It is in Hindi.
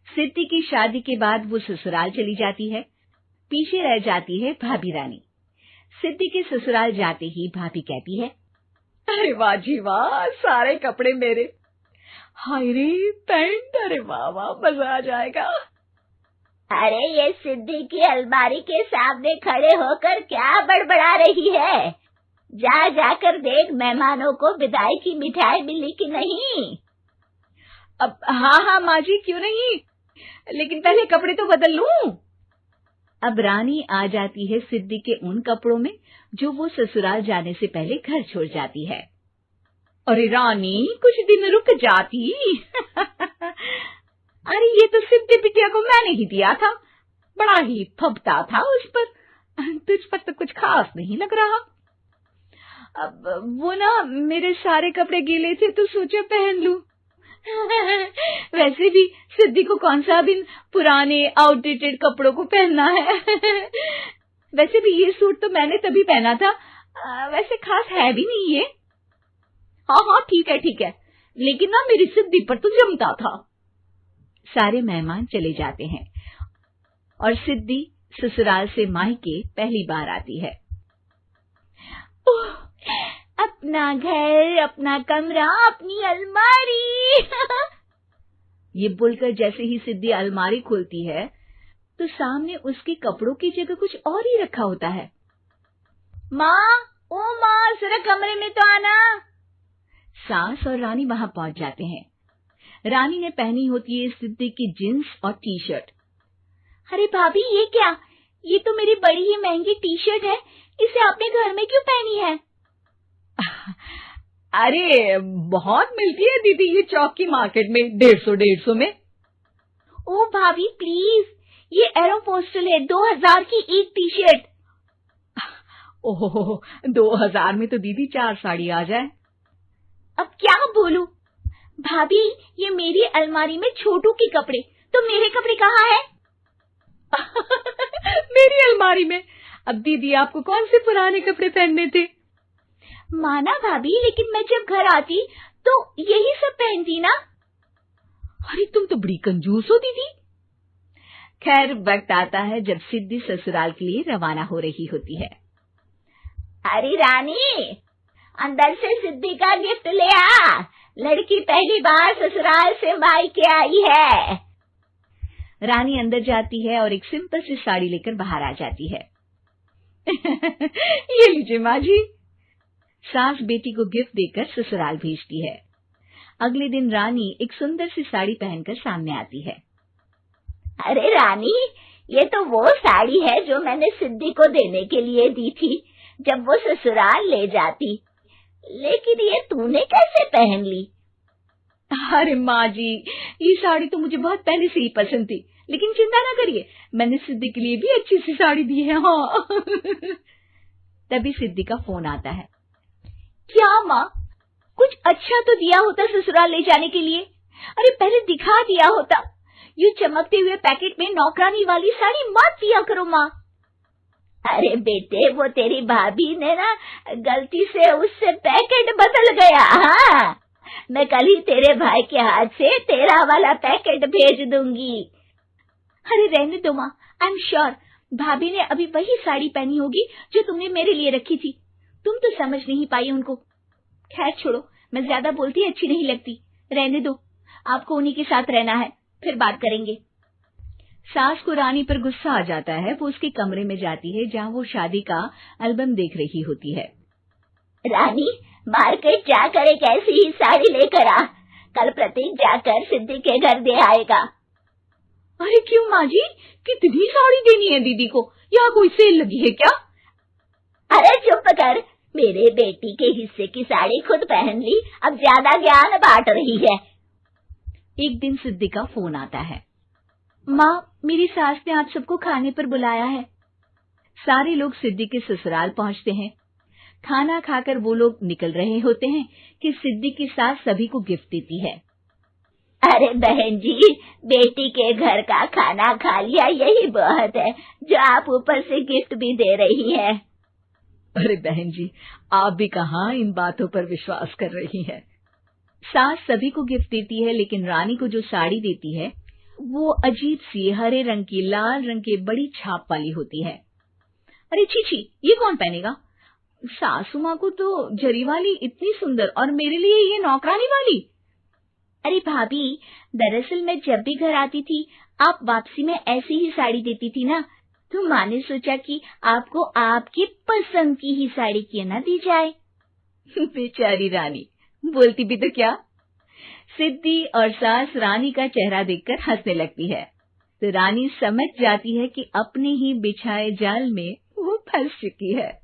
सिद्धि की शादी के बाद वो ससुराल चली जाती है। पीछे रह जाती है भाभी रानी। सिद्धि के ससुराल जाते ही भाभी कहती है, अरे वाह जी वाह, सारे कपड़े मेरे। हाय रे पैंट, अरे वाह वाह, मजा आ जाएगा। अरे ये सिद्धि की अलमारी के सामने खड़े होकर क्या बड़बड़ा रही है? जा जाकर देख मेहमानों को विदाई की मिठाई मिली कि नहीं। अब हाँ माँ जी, क्यों नहीं, लेकिन पहले कपड़े तो बदल लूं। अब रानी आ जाती है सिद्धि के उन कपड़ों में जो वो ससुराल जाने से पहले घर छोड़ जाती है। अरे रानी, कुछ दिन रुक जाती। अरे ये तो सिद्धि बिटिया को मैंने ही दिया था, बड़ा ही फबता था उस पर, तुझ पर तो कुछ खास नहीं लग रहा। अब वो ना मेरे सारे कपड़े गीले थे तो सोचा पहन लूं। वैसे भी सिद्धि को कौन सा भी पुराने आउटडेटेड कपड़ों को पहनना है। वैसे भी ये सूट तो मैंने तभी पहना था, वैसे खास है भी नहीं ये। हाँ ठीक है, लेकिन ना मेरी सिद्धि पर तो जमता था। सारे मेहमान चले जाते हैं और सिद्धि ससुराल से मायके पहली बार आती है। अपना घर, अपना कमरा, अपनी अलमारी। ये बोलकर जैसे ही सिद्धि अलमारी खोलती है तो सामने उसके कपड़ों की जगह कुछ और ही रखा होता है। माँ, ओ माँ, जरा कमरे में तो आना। सास और रानी वहां पहुंच जाते हैं। रानी ने पहनी होती है सिद्धि की जींस और टी शर्ट। अरे भाभी, ये क्या? ये तो मेरी बड़ी ही महंगी टी शर्ट है, इसे आपने घर में क्यों पहनी है? अरे बहुत मिलती है दीदी ये चौक की मार्केट में, 150 में। ओ भाभी प्लीज, ये एरोपोस्टल है, 2000 की एक टी शर्ट। ओहो, 2000 में तो दीदी 4 साड़ी आ जाए। अब क्या बोलूं? भाभी, ये मेरी अलमारी में छोटू के कपड़े, तो मेरे कपड़े कहाँ हैं? मेरी अलमारी में? अब दीदी आपको कौन से पुराने कपड़े पहनने थे? माना भाभी, लेकिन मैं जब घर आती तो यही सब पहनती ना। अरे तुम तो बड़ी कंजूस हो दीदी। खैर, वक्त आता है जब सिद्धि ससुराल के लिए रवाना हो रही होती है। अरे रानी, अंदर से सिद्धि का गिफ्ट ले आ, लड़की पहली बार ससुराल से मायके आई है। रानी अंदर जाती है और एक सिंपल सी साड़ी लेकर बाहर आ जाती है। ये लीजिए माँ जी। सास बेटी को गिफ्ट देकर ससुराल भेजती है। अगले दिन रानी एक सुंदर सी साड़ी पहनकर सामने आती है। अरे रानी, ये तो वो साड़ी है जो मैंने सिद्धि को देने के लिए दी थी जब वो ससुराल ले जाती, लेकिन ये तूने कैसे पहन ली? अरे माँ जी, ये साड़ी तो मुझे बहुत पहले से ही पसंद थी, लेकिन चिंता ना करिए, मैंने सिद्धि के लिए भी अच्छी सी साड़ी दी है। हाँ। तभी सिद्धि का फोन आता है। क्या माँ, कुछ अच्छा तो दिया होता ससुराल ले जाने के लिए। अरे पहले दिखा दिया होता। ये चमकते हुए पैकेट में नौकरानी वाली साड़ी मत दिया करो माँ। अरे बेटे, वो तेरी भाभी ने ना गलती से उससे पैकेट बदल गया। हाँ, मैं कल ही तेरे भाई के हाथ से तेरा वाला पैकेट भेज दूंगी। अरे रहने दो माँ, आई एम श्योर भाभी ने अभी वही साड़ी पहनी होगी जो तुमने मेरे लिए रखी थी। तुम तो समझ नहीं पाई उनको। खैर छोड़ो, मैं ज्यादा बोलती अच्छी नहीं लगती, रहने दो, आपको उन्हीं के साथ रहना है, फिर बात करेंगे। सास को रानी पर गुस्सा आ जाता है। वो उसके कमरे में जाती है जहाँ वो शादी का एल्बम देख रही होती है। रानी, मार्केट जाकर एक ऐसी ही साड़ी लेकर आ, कल प्रतीक जाकर सिद्धि के घर दे आएगा। अरे क्यों माँ जी, कितनी साड़ी देनी है दीदी को? यहाँ कोई सेल लगी है क्या? अरे चुप कर, मेरे बेटी के हिस्से की साड़ी खुद पहन ली, अब ज्यादा ज्ञान बांट रही है। एक दिन सिद्धि का फोन आता है। माँ, मेरी सास ने आप सबको खाने पर बुलाया है। सारे लोग सिद्धि के ससुराल पहुँचते हैं। खाना खाकर वो लोग निकल रहे होते हैं कि सिद्धि की सास सभी को गिफ्ट देती है। अरे बहन जी, बेटी के घर का खाना खा लिया, यही बहुत है जो आप ऊपर से गिफ्ट भी दे रही है। अरे बहन जी, आप भी कहाँ इन बातों पर विश्वास कर रही हैं। सास सभी को गिफ्ट देती है, लेकिन रानी को जो साड़ी देती है वो अजीब सी हरे रंग की लाल रंग के बड़ी छाप वाली होती है। अरे छी छी, ये कौन पहनेगा? सासू माँ को तो जरी वाली इतनी सुंदर और मेरे लिए ये नौकरानी वाली। अरे भाभी, दरअसल मैं जब भी घर आती थी आप वापसी में ऐसी ही साड़ी देती थी ना, तो माँ ने सोचा कि आपको आपकी पसंद की ही साड़ी क्यों ना दी जाए। बेचारी रानी, बोलती भी तो क्या। सिद्धि और सास रानी का चेहरा देखकर हंसने लगती है, तो रानी समझ जाती है कि अपने ही बिछाए जाल में वो फंस चुकी है।